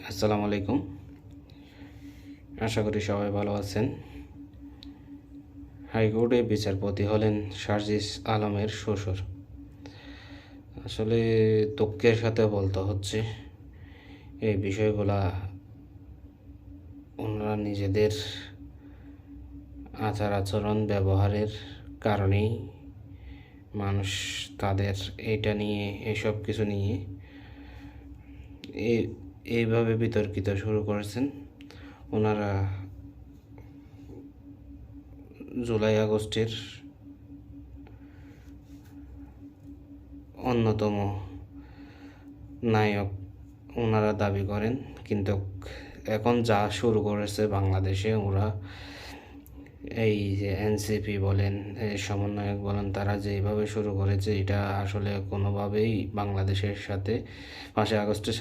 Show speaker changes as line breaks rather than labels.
আসসালামু আলাইকুম। আশা করি সবাই ভালো আছেন। হাইকোর্টে বিচারপতি হলেন সার্জিস আলমের শ্বশুর। আসলে দুঃখের সাথে বলতে হচ্ছে এই বিষয়গুলা ওনারা নিজেদের আচার আচরণ ব্যবহারের কারণেই মানুষ তাদের এইটা নিয়ে এসব কিছু নিয়ে এইভাবে বিতর্কিত শুরু করেছেন। ওনারা জুলাই আগস্টের অন্যতম নায়ক ওনারা দাবি করেন, কিন্তু এখন যা শুরু করেছে বাংলাদেশে, ওরা এই যে এনসিপি বলেন, সমন্বয়ক বলেন, তারা যেইভাবে শুরু করেছে এটা আসলে কোনোভাবেই বাংলাদেশের সাথে 5ই আগস্টের